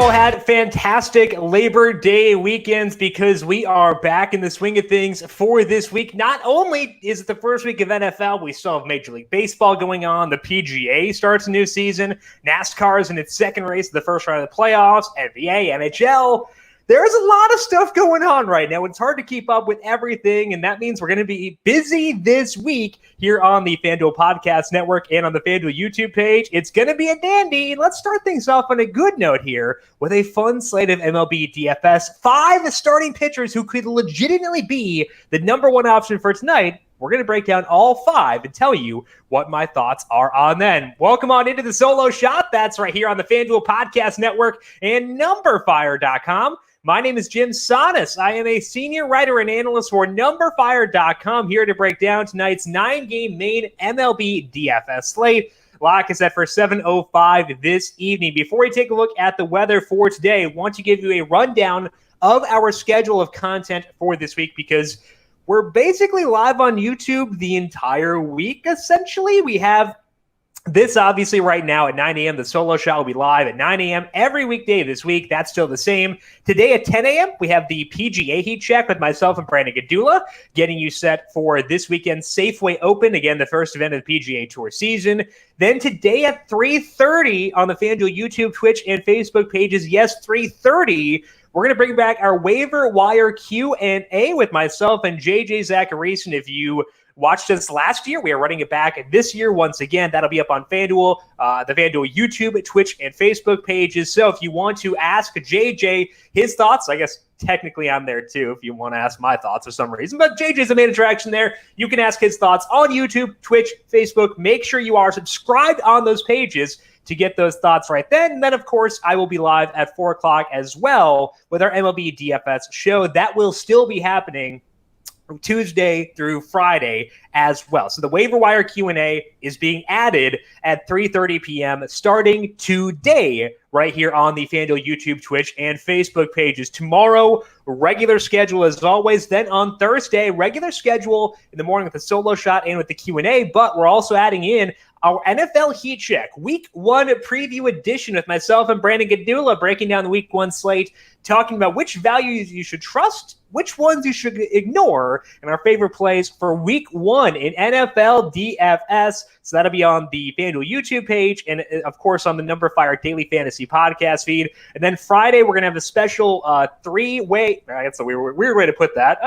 all had fantastic Labor Day weekends because we are back in the swing of things for this week. Not only is it the first week of NFL, we still have Major League Baseball going on. The PGA starts a new season. NASCAR is in its second race of the first round of the playoffs. NBA, NHL. There's a lot of stuff going on right now. It's hard to keep up with everything, and that means we're going to be busy this week here on the FanDuel Podcast Network and on the FanDuel YouTube page. It's going to be a dandy. Let's start things off on a good note here with a fun slate of MLB DFS. 5 starting pitchers who could legitimately be the number one option for tonight. We're going to break down all 5 and tell you what my thoughts are on them. Welcome on into the solo shot. That's right here on the FanDuel Podcast Network and numberFire.com. My name is Jim Sonis. I am a senior writer and analyst for numberFire.com, here to break down tonight's 9-game main MLB DFS slate. Lock is set for 7:05 this evening. Before we take a look at the weather for today, I want to give you a rundown of our schedule of content for this week because we're basically live on YouTube the entire week, essentially. We have this obviously right now at 9 a.m. The solo shot will be live at 9 a.m. every weekday this week. That's still the same. Today at 10 a.m., we have the PGA Heat Check with myself and Brandon Gadula, getting you set for this weekend's Safeway Open, again, the first event of the PGA Tour season. Then today at 3:30 on the FanDuel YouTube, Twitch, and Facebook pages, yes, 3:30, we're going to bring back our waiver wire Q&A with myself and JJ Zachariason. If you watched us last year, we are running it back this year once again. That'll be up on FanDuel, the FanDuel YouTube, Twitch, and Facebook pages. So if you want to ask JJ his thoughts, I guess technically I'm there too if you want to ask my thoughts for some reason. But JJ's the main interaction there. You can ask his thoughts on YouTube, Twitch, Facebook. Make sure you are subscribed on those pages to get those thoughts right then. And then, of course, I will be live at 4 o'clock as well with our MLB DFS show. That will still be happening Tuesday through Friday as well. So the waiver wire Q&A is being added at 3:30 p.m. starting today right here on the FanDuel YouTube, Twitch, and Facebook pages. Tomorrow, regular schedule as always. Then on Thursday, regular schedule in the morning with the solo shot and with the Q&A, but we're also adding in our NFL Heat Check, Week 1 preview edition with myself and Brandon Gadula, breaking down the Week 1 slate, talking about which values you should trust, which ones you should ignore, and our favorite plays for Week 1 in NFL DFS. So that'll be on the FanDuel YouTube page and, of course, on the numberFire Daily Fantasy Podcast feed. And then Friday, we're going to have a special 3-way, that's a weird way to put that,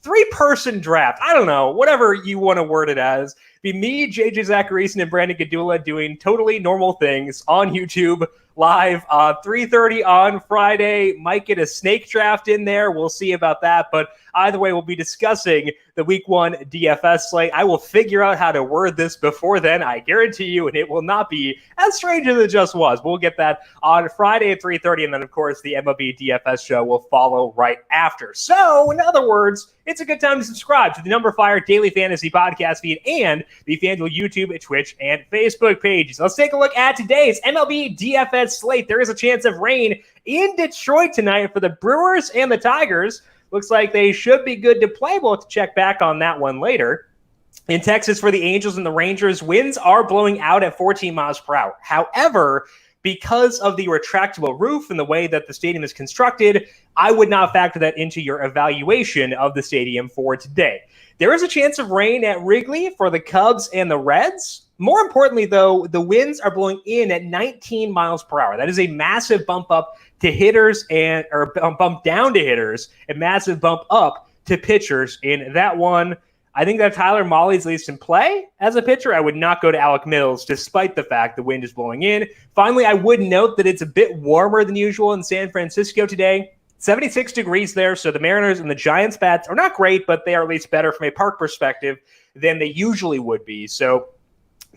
3-person draft. I don't know, whatever you want to word it as. Be me, JJ Zachariason, and Brandon Gadula doing totally normal things on YouTube live 3:30 on Friday. Might get a snake draft in there. We'll see about that. But either way, we'll be discussing the Week 1 DFS slate. I will figure out how to word this before then, I guarantee you, and it will not be as strange as it just was. We'll get that on Friday at 3:30, and then, of course, the MLB DFS show will follow right after. So, in other words, it's a good time to subscribe to the numberFire Daily Fantasy Podcast feed and the FanDuel YouTube, Twitch, and Facebook pages. Let's take a look at today's MLB DFS slate. There is a chance of rain in Detroit tonight for the Brewers and the Tigers. Looks like they should be good to play. We'll have to check back on that one later. In Texas for the Angels and the Rangers, winds are blowing out at 14 miles per hour. However, because of the retractable roof and the way that the stadium is constructed, I would not factor that into your evaluation of the stadium for today. There is a chance of rain at Wrigley for the Cubs and the Reds. More importantly, though, the winds are blowing in at 19 miles per hour. That is a massive bump up to hitters or bump down to hitters, and massive bump up to pitchers in that one. I think that Tyler Mahley's at least in play as a pitcher. I would not go to Alec Mills, despite the fact the wind is blowing in. Finally, I would note that it's a bit warmer than usual in San Francisco today. 76 degrees there, so the Mariners and the Giants bats are not great, but they are at least better from a park perspective than they usually would be. So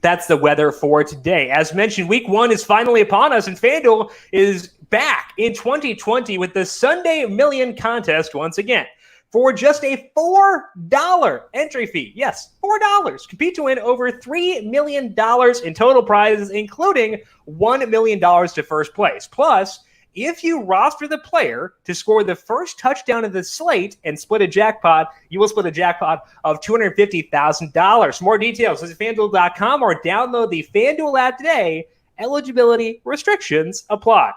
that's the weather for today. As mentioned, Week 1 is finally upon us, and FanDuel is back in 2020 with the Sunday Million contest once again. For just a $4 entry fee. Yes, $4. Compete to win over $3 million in total prizes, including $1 million to first place. Plus, if you roster the player to score the first touchdown of the slate and split a jackpot, you will split a jackpot of $250,000. For more details, visit FanDuel.com or download the FanDuel app today. Eligibility restrictions apply.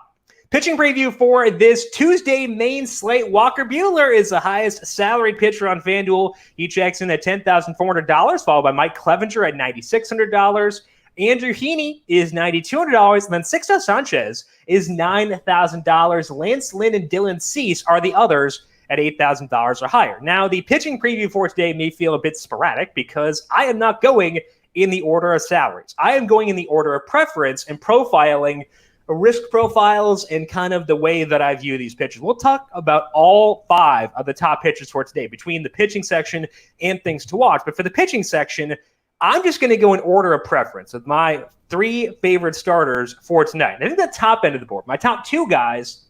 Pitching preview for this Tuesday main slate. Walker Bueller is the highest salaried pitcher on FanDuel. He checks in at $10,400, followed by Mike Clevenger at $9,600. Andrew Heaney is $9,200, and then Sixto Sanchez is $9,000. Lancelin and Dylan Cease are the others at $8,000 or higher. Now, the pitching preview for today may feel a bit sporadic because I am not going in the order of salaries. I am going in the order of preference and profiling risk profiles and kind of the way that I view these pitchers. We'll talk about all 5 of the top pitchers for today between the pitching section and things to watch. But for the pitching section, I'm just going to go in order of preference with my 3 favorite starters for tonight. And I think the top end of the board, my top 2 guys,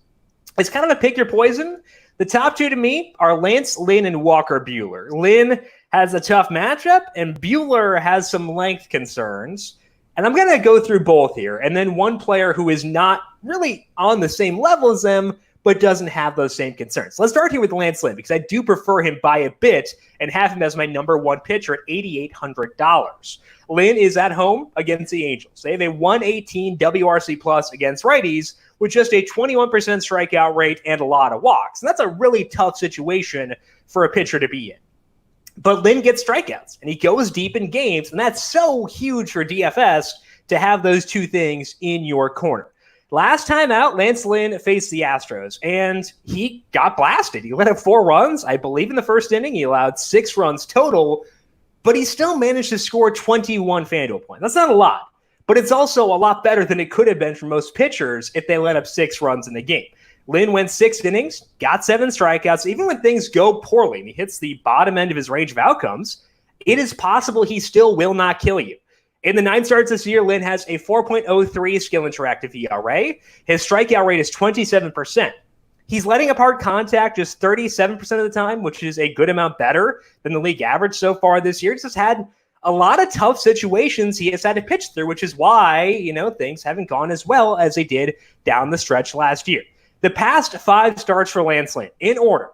is kind of a pick your poison. The top 2 to me are Lancelin and Walker Bueller. Lynn has a tough matchup, and Bueller has some length concerns. And I'm going to go through both here. And then one player who is not really on the same level as them, but doesn't have those same concerns. Let's start here with Lancelin because I do prefer him by a bit and have him as my number 1 pitcher at $8,800. Lynn is at home against the Angels. They have a 118 WRC plus against righties with just a 21% strikeout rate and a lot of walks. And that's a really tough situation for a pitcher to be in. But Lynn gets strikeouts, and he goes deep in games, and that's so huge for DFS to have those 2 things in your corner. Last time out, Lancelin faced the Astros, and he got blasted. He let up 4 runs, I believe, in the first inning. He allowed 6 runs total, but he still managed to score 21 FanDuel points. That's not a lot, but it's also a lot better than it could have been for most pitchers if they let up 6 runs in the game. Lynn went 6 innings, got 7 strikeouts. Even when things go poorly and he hits the bottom end of his range of outcomes, it is possible he still will not kill you. In the 9 starts this year, Lynn has a 4.03 skill interactive ERA. His strikeout rate is 27%. He's letting apart contact just 37% of the time, which is a good amount better than the league average so far this year. He's just had a lot of tough situations he has had to pitch through, which is why, things haven't gone as well as they did down the stretch last year. The past 5 starts for Lancelin, in order,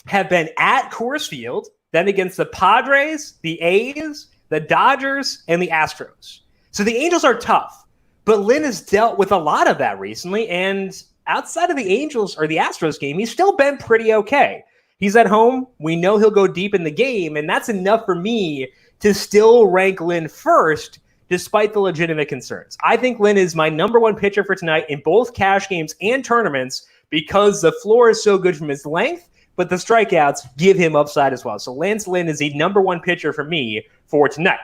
have been at Coors Field, then against the Padres, the A's, the Dodgers, and the Astros. So the Angels are tough, but Lynn has dealt with a lot of that recently, and outside of the Angels or the Astros game, he's still been pretty okay. He's at home. We know he'll go deep in the game, and that's enough for me to still rank Lynn first despite the legitimate concerns. I think Lynn is my number 1 pitcher for tonight in both cash games and tournaments because the floor is so good from his length, but the strikeouts give him upside as well. So Lancelin is the number 1 pitcher for me for tonight.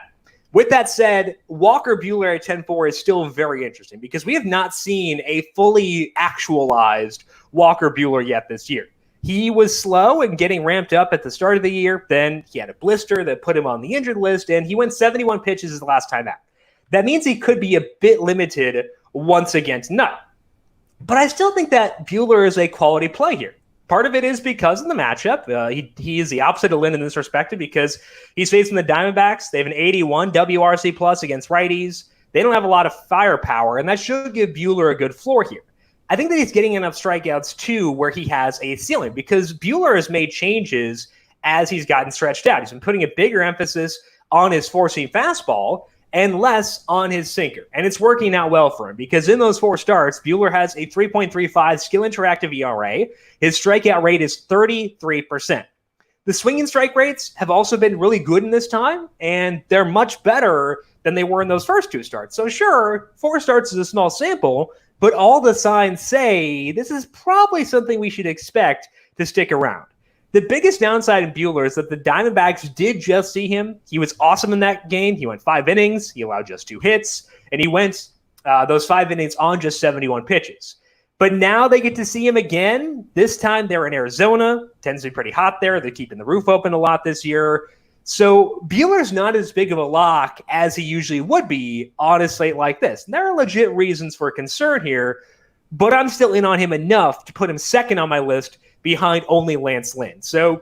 With that said, Walker Bueller at 10-4 is still very interesting because we have not seen a fully actualized Walker Bueller yet this year. He was slow and getting ramped up at the start of the year. Then he had a blister that put him on the injured list, and he went 71 pitches his last time out. That means he could be a bit limited once again tonight. But I still think that Bueller is a quality play here. Part of it is because of the matchup. He is the opposite of Lynn in this respect because he's facing the Diamondbacks. They have an 81 WRC plus against righties. They don't have a lot of firepower, and that should give Bueller a good floor here. I think that he's getting enough strikeouts, too, where he has a ceiling because Bueller has made changes as he's gotten stretched out. He's been putting a bigger emphasis on his four-seam fastball and less on his sinker. And it's working out well for him because in those 4 starts, Bueller has a 3.35 skill interactive ERA. His strikeout rate is 33%. The swinging strike rates have also been really good in this time, and they're much better than they were in those first 2 starts. So sure, 4 starts is a small sample, but all the signs say this is probably something we should expect to stick around. The biggest downside in Bueller is that the Diamondbacks did just see him. He was awesome in that game. He went 5 innings. He allowed just 2 hits, and he went those 5 innings on just 71 pitches. But now they get to see him again. This time they're in Arizona. Tends to be pretty hot there. They're keeping the roof open a lot this year. So Bueller's not as big of a lock as he usually would be on a slate like this. And there are legit reasons for concern here, but I'm still in on him enough to put him second on my list behind only Lancelin. So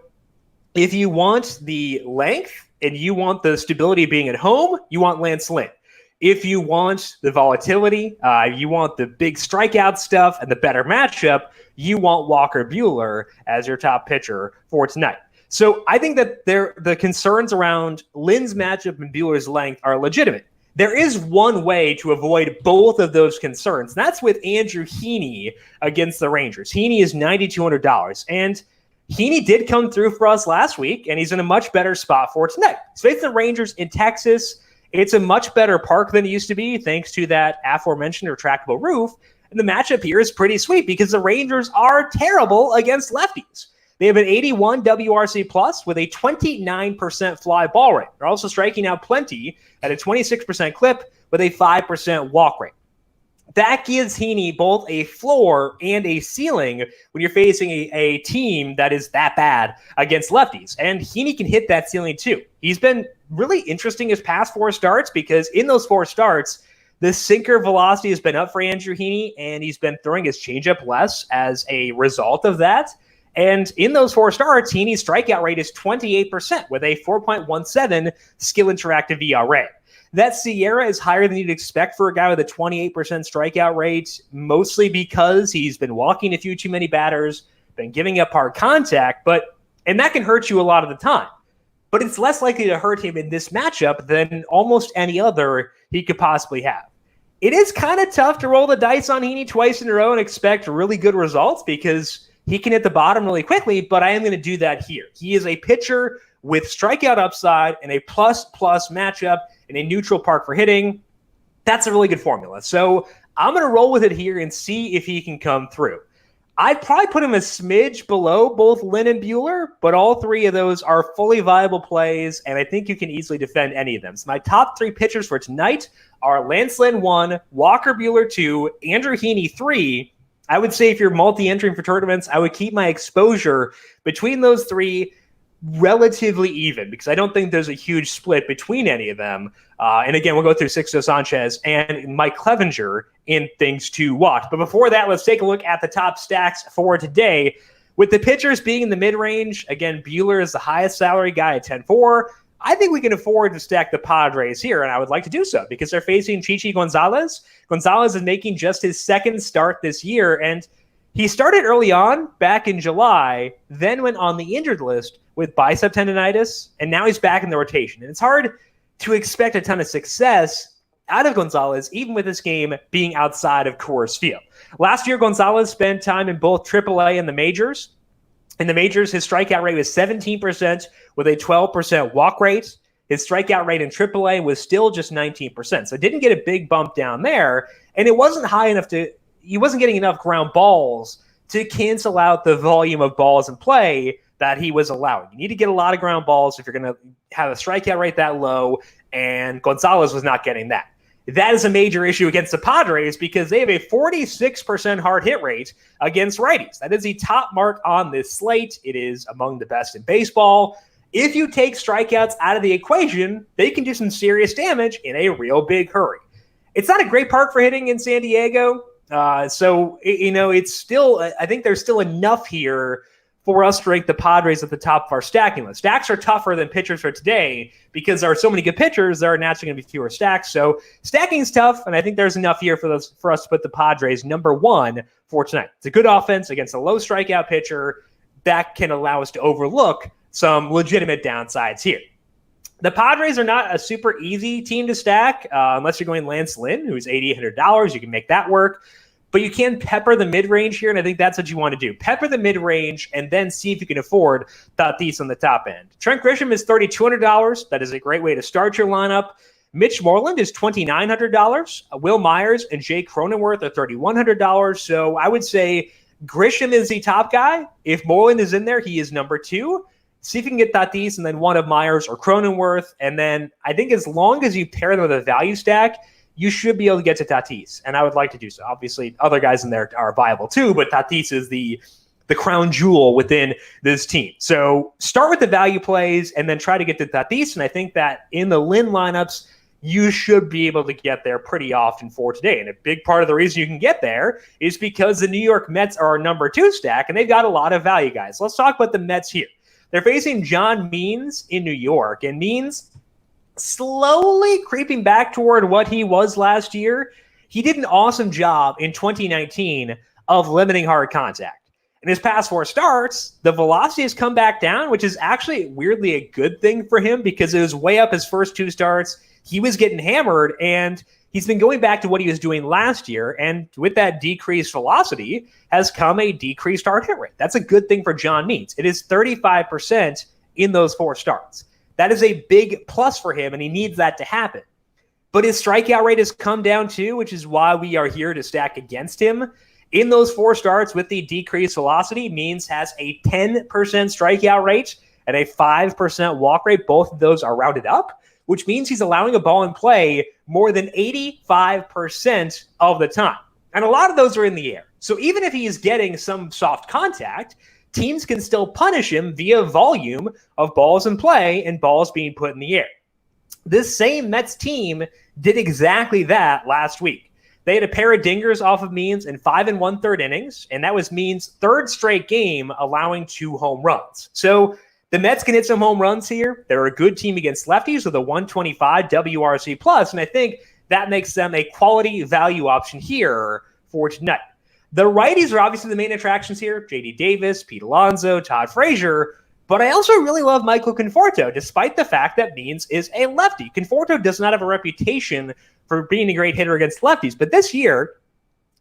if you want the length and you want the stability being at home, you want Lancelin. If you want the volatility, you want the big strikeout stuff and the better matchup, you want Walker Bueller as your top pitcher for tonight. So I think that the concerns around Lynn's matchup and Bueller's length are legitimate. There is one way to avoid both of those concerns. That's with Andrew Heaney against the Rangers. Heaney is $9,200, and Heaney did come through for us last week, and he's in a much better spot for tonight. He's facing the Rangers in Texas. It's a much better park than it used to be, thanks to that aforementioned retractable roof. And the matchup here is pretty sweet because the Rangers are terrible against lefties. They have an 81 WRC plus with a 29% fly ball rate. They're also striking out plenty at a 26% clip with a 5% walk rate. That gives Heaney both a floor and a ceiling when you're facing a team that is that bad against lefties. And Heaney can hit that ceiling too. He's been really interesting his past 4 starts because in those 4 starts, the sinker velocity has been up for Andrew Heaney, and he's been throwing his changeup less as a result of that. And in those 4 starts, Heaney's strikeout rate is 28% with a 4.17 skill interactive ERA. That Sierra is higher than you'd expect for a guy with a 28% strikeout rate, mostly because he's been walking a few too many batters, been giving up hard contact, and that can hurt you a lot of the time. But it's less likely to hurt him in this matchup than almost any other he could possibly have. It is kind of tough to roll the dice on Heaney twice in a row and expect really good results because he can hit the bottom really quickly, but I am going to do that here. He is a pitcher with strikeout upside and a plus-plus matchup in a neutral park for hitting. That's a really good formula. So I'm going to roll with it here and see if he can come through. I'd probably put him a smidge below both Lynn and Bueller, but all 3 of those are fully viable plays, and I think you can easily defend any of them. So my top 3 pitchers for tonight are Lancelin 1, Walker Bueller 2, Andrew Heaney 3. I would say if you're multi-entering for tournaments, I would keep my exposure between those 3 relatively even because I don't think there's a huge split between any of them. And again, we'll go through Sixto Sanchez and Mike Clevenger in things to watch. But before that, let's take a look at the top stacks for today. With the pitchers being in the mid-range, again, Bueller is the highest salary guy at 10-4. I think we can afford to stack the Padres here, and I would like to do so because they're facing Chichi Gonzalez. Gonzalez is making just his 2nd start this year, and he started early on back in July, then went on the injured list with bicep tendonitis, and now he's back in the rotation. And it's hard to expect a ton of success out of Gonzalez, even with this game being outside of Coors Field. Last year, Gonzalez spent time in both AAA and the majors. In the majors, his strikeout rate was 17% with a 12% walk rate. His strikeout rate in AAA was still just 19%. So didn't get a big bump down there. And it wasn't high enough he wasn't getting enough ground balls to cancel out the volume of balls in play that he was allowing. You need to get a lot of ground balls if you're going to have a strikeout rate that low, and Gonzalez was not getting that. That is a major issue against the Padres because they have a 46% hard hit rate against righties. That is the top mark on this slate. It is among the best in baseball. If you take strikeouts out of the equation, they can do some serious damage in a real big hurry. It's not a great park for hitting in San Diego. It's still, I think there's still enough here for us to rank the Padres at the top of our stacking list. Stacks are tougher than pitchers for today because there are so many good pitchers, there are naturally going to be fewer stacks. So stacking is tough, and I think there's enough here for us to put the Padres number 1 for tonight. It's a good offense against a low strikeout pitcher that can allow us to overlook some legitimate downsides here. The Padres are not a super easy team to stack unless you're going Lancelin, who's $8,800. You can make that work. But you can pepper the mid-range here, and I think that's what you want to do. Pepper the mid-range and then see if you can afford Tatis on the top end. Trent Grisham is $3,200. That is a great way to start your lineup. Mitch Moreland is $2,900. Will Myers and Jay Cronenworth are $3,100. So I would say Grisham is the top guy. If Moreland is in there, he is number 2. See if you can get Tatis and then one of Myers or Cronenworth. And then I think as long as you pair them with a value stack, you should be able to get to Tatis, and I would like to do so. Obviously, other guys in there are viable too, but Tatis is the crown jewel within this team. So start with the value plays and then try to get to Tatis, and I think that in the Lynn lineups, you should be able to get there pretty often for today. And a big part of the reason you can get there is because the New York Mets are our number 2 stack, and they've got a lot of value guys. Let's talk about the Mets here. They're facing John Means in New York, and Means slowly creeping back toward what he was last year. He did an awesome job in 2019 of limiting hard contact. In his past 4 starts, the velocity has come back down, which is actually weirdly a good thing for him because it was way up his first 2 starts. he was getting hammered, and he's been going back to what he was doing last year. And with that decreased velocity has come a decreased hard hit rate. That's a good thing for John Means. It is 35% in those 4 starts. That is a big plus for him, and he needs that to happen. But his strikeout rate has come down too, which is why we are here to stack against him. In those 4 starts with the decreased velocity, Means has a 10% strikeout rate and a 5% walk rate. Both of those are rounded up, which means he's allowing a ball in play more than 85% of the time. And a lot of those are in the air. So even if he is getting some soft contact, teams can still punish him via volume of balls in play and balls being put in the air. This same Mets team did exactly that last week. They had a pair of dingers off of Means in 5 1/3 innings, and that was Means' 3rd straight game allowing 2 home runs. So the Mets can hit some home runs here. They're a good team against lefties with a 125 WRC plus, and I think that makes them a quality value option here for tonight. The righties are obviously the main attractions here. J.D. Davis, Pete Alonso, Todd Frazier. But I also really love Michael Conforto, despite the fact that Means is a lefty. Conforto does not have a reputation for being a great hitter against lefties. But this year,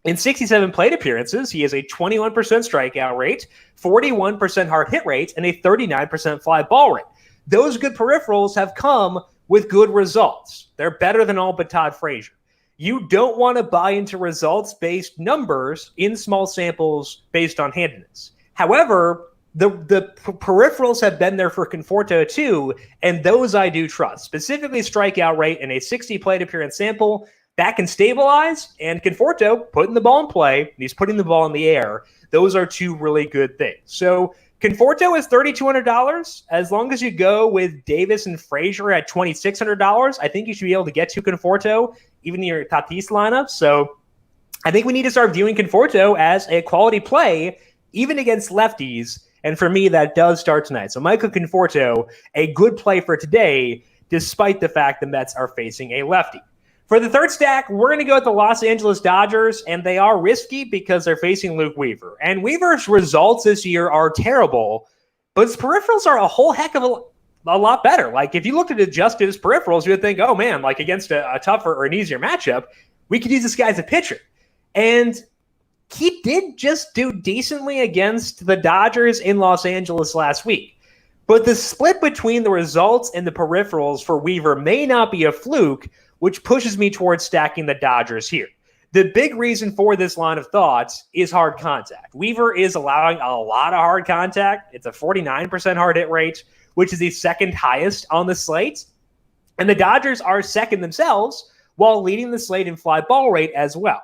in 67 plate appearances, he has a 21% strikeout rate, 41% hard hit rate, and a 39% fly ball rate. Those good peripherals have come with good results. They're better than all but Todd Frazier. You don't want to buy into results-based numbers in small samples based on handedness. However, the peripherals have been there for Conforto too, and those I do trust. Specifically, strikeout rate in a 60 plate appearance sample that can stabilize, and Conforto putting the ball in play, and he's putting the ball in the air. Those are 2 really good things. So Conforto is $3,200. As long as you go with Davis and Frazier at $2,600, I think you should be able to get to Conforto even in your Tatis lineup. So I think we need to start viewing Conforto as a quality play, even against lefties. And for me, that does start tonight. So Michael Conforto, a good play for today, despite the fact the Mets are facing a lefty. For the third stack, we're going to go with the Los Angeles Dodgers, and they are risky because they're facing Luke Weaver. And Weaver's results this year are terrible, but his peripherals are a whole heck of a lot better. Like, if you looked at adjusted his peripherals, you would think, oh man, like against a tougher or an easier matchup, we could use this guy as a pitcher. And he did just do decently against the Dodgers in Los Angeles last week. But the split between the results and the peripherals for Weaver may not be a fluke, which pushes me towards stacking the Dodgers here. The big reason for this line of thought is hard contact. Weaver is allowing a lot of hard contact. It's a 49% hard hit rate, which is the 2nd highest on the slate. And the Dodgers are 2nd themselves while leading the slate in fly ball rate as well.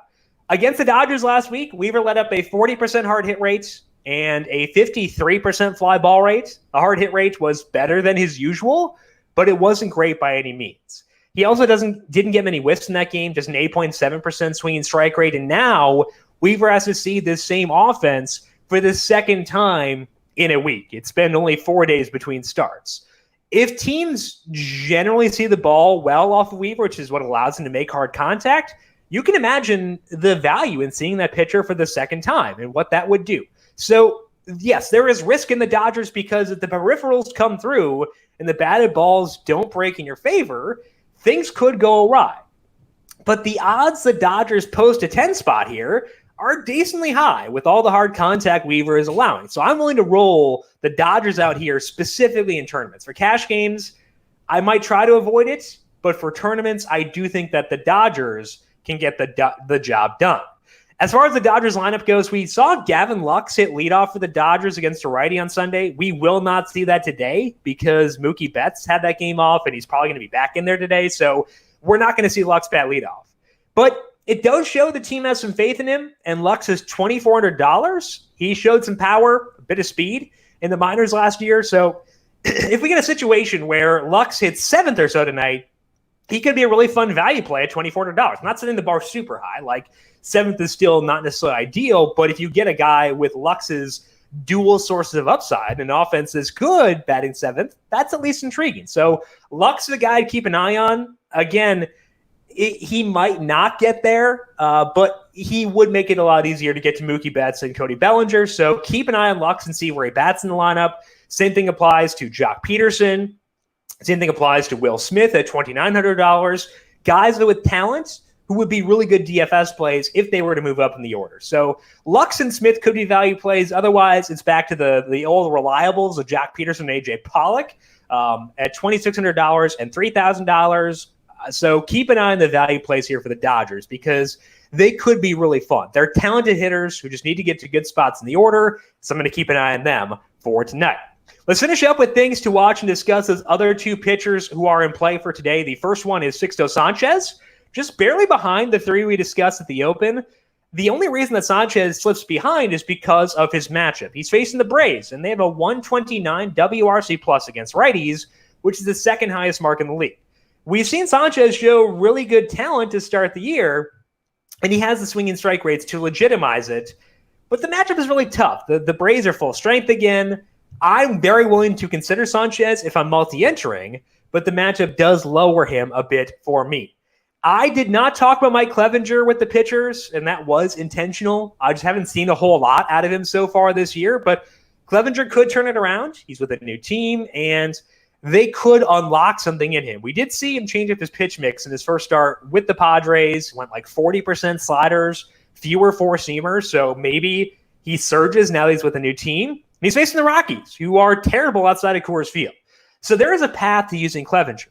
Against the Dodgers last week, Weaver let up a 40% hard hit rate and a 53% fly ball rate. The hard hit rate was better than his usual, but it wasn't great by any means. He also didn't get many whiffs in that game, just an 8.7% swinging strike rate. And now Weaver has to see this same offense for the 2nd time in a week. It's been only 4 days between starts. If teams generally see the ball well off of Weaver, which is what allows him to make hard contact, you can imagine the value in seeing that pitcher for the 2nd time and what that would do. So, yes, there is risk in the Dodgers because if the peripherals come through and the batted balls don't break in your favor, things could go awry. But the odds the Dodgers post a 10 spot here are decently high with all the hard contact Weaver is allowing. So I'm willing to roll the Dodgers out here specifically in tournaments. For cash games, I might try to avoid it, but for tournaments, I do think that the Dodgers can get the job done. As far as the Dodgers lineup goes, we saw Gavin Lux hit leadoff for the Dodgers against a righty on Sunday. We will not see that today because Mookie Betts had that game off, and he's probably going to be back in there today. So we're not going to see Lux bat leadoff. But it does show the team has some faith in him, and Lux is $2,400. He showed some power, a bit of speed in the minors last year. So if we get a situation where Lux hits 7th or so tonight, he could be a really fun value play at $2,400. I'm not setting the bar super high. Like 7th is still not necessarily ideal, but if you get a guy with Lux's dual sources of upside and offense is good batting 7th, that's at least intriguing. So Lux is a guy to keep an eye on. Again, he might not get there, but he would make it a lot easier to get to Mookie Betts and Cody Bellinger. So keep an eye on Lux and see where he bats in the lineup. Same thing applies to Jock Peterson. Same thing applies to Will Smith at $2,900. Guys with talent who would be really good DFS plays if they were to move up in the order. So Lux and Smith could be value plays. Otherwise, it's back to the old reliables of Jack Peterson and AJ Pollock at $2,600 and $3,000. So keep an eye on the value plays here for the Dodgers because they could be really fun. They're talented hitters who just need to get to good spots in the order. So I'm going to keep an eye on them for tonight. Let's finish up with things to watch and discuss those other two pitchers who are in play for today. The first one is Sixto Sanchez, just barely behind the three we discussed at the Open. The only reason that Sanchez slips behind is because of his matchup. He's facing the Braves, and they have a 129 WRC plus against righties, which is the second highest mark in the league. We've seen Sanchez show really good talent to start the year, and he has the swinging strike rates to legitimize it. But the matchup is really tough. The Braves are full strength again. I'm very willing to consider Sanchez if I'm multi-entering, but the matchup does lower him a bit for me. I did not talk about Mike Clevenger with the pitchers, and that was intentional. I just haven't seen a whole lot out of him so far this year, but Clevenger could turn it around. He's with a new team, and they could unlock something in him. We did see him change up his pitch mix in his first start with the Padres, went like 40% sliders, fewer four-seamers, so maybe he surges now that he's with a new team. And he's facing the Rockies, who are terrible outside of Coors Field. So there is a path to using Clevenger.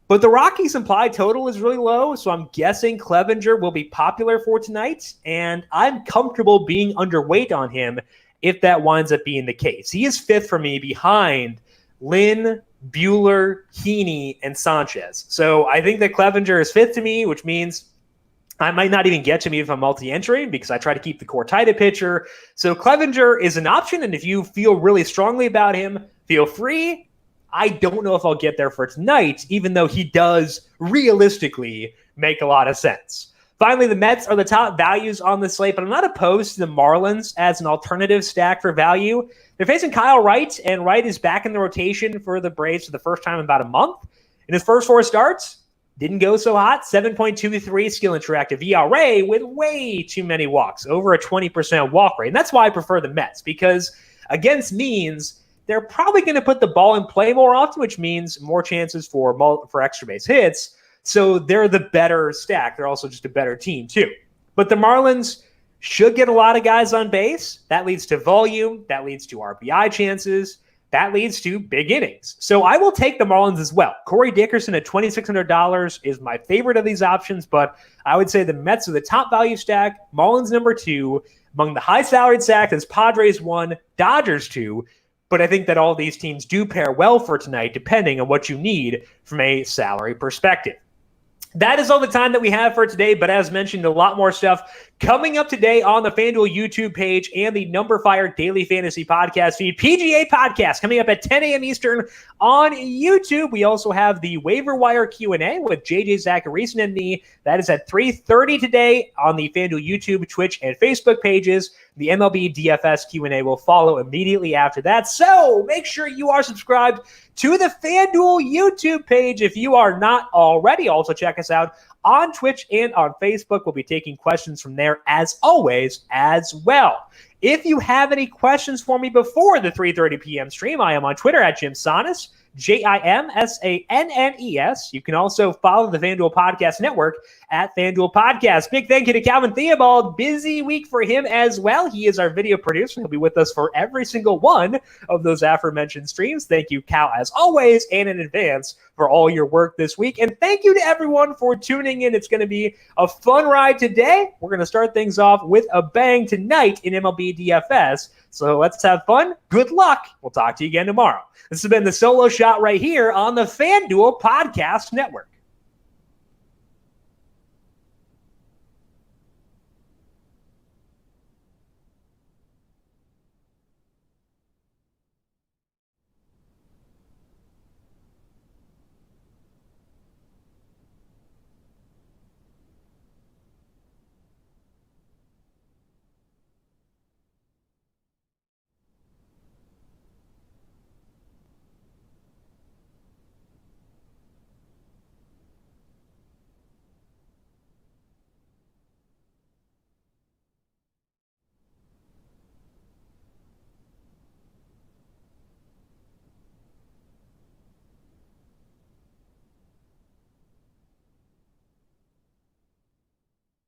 But the Rockies' implied total is really low, so I'm guessing Clevenger will be popular for tonight, and I'm comfortable being underweight on him if that winds up being the case. He is fifth for me behind Lynn, Bueller, Heaney, and Sanchez. So I think that Clevenger is fifth to me, which means I might not even get to me if I'm multi-entering because I try to keep the core tight at pitcher. So Clevenger is an option, and if you feel really strongly about him, feel free. I don't know if I'll get there for tonight, even though he does realistically make a lot of sense. Finally, the Mets are the top values on the slate, but I'm not opposed to the Marlins as an alternative stack for value. They're facing Kyle Wright, and Wright is back in the rotation for the Braves for the first time in about a month. In his first four starts, didn't go so hot. 7.23 skill interactive ERA with way too many walks, over a 20% walk rate. And that's why I prefer the Mets, because against means they're probably going to put the ball in play more often, which means more chances for extra base hits. So they're the better stack. They're also just a better team too. But the Marlins should get a lot of guys on base. That leads to volume. That leads to RBI chances. That leads to big innings. So I will take the Marlins as well. Corey Dickerson at $2,600 is my favorite of these options, but I would say the Mets are the top value stack, Marlins number 2. Among the high salaried stacks is Padres 1, Dodgers 2. But I think that all these teams do pair well for tonight, depending on what you need from a salary perspective. That is all the time that we have for today, but as mentioned, a lot more stuff coming up today on the FanDuel YouTube page and the numberFire Daily Fantasy Podcast feed. PGA Podcast coming up at 10 a.m. Eastern on YouTube. We also have the Waiver Wire Q&A with JJ Zachariason and me. That is at 3:30 today on the FanDuel YouTube, Twitch, and Facebook pages. The MLB DFS Q&A will follow immediately after that. So make sure you are subscribed to the FanDuel YouTube page if you are not already. Also check us out on Twitch and on Facebook. We'll be taking questions from there as always as well. If you have any questions for me before the 3:30 p.m. stream, I am on Twitter at Jim Sannes, JimSannes. You can also follow the FanDuel Podcast Network at FanDuel Podcast. Big thank you to Calvin Theobald. Busy week for him as well. He is our video producer. He'll be with us for every single one of those aforementioned streams. Thank you, Cal, as always, and in advance for all your work this week. And thank you to everyone for tuning in. It's going to be a fun ride today. We're going to start things off with a bang tonight in MLB DFS. So let's have fun. Good luck. We'll talk to you again tomorrow. This has been the Solo Shot right here on the FanDuel Podcast Network.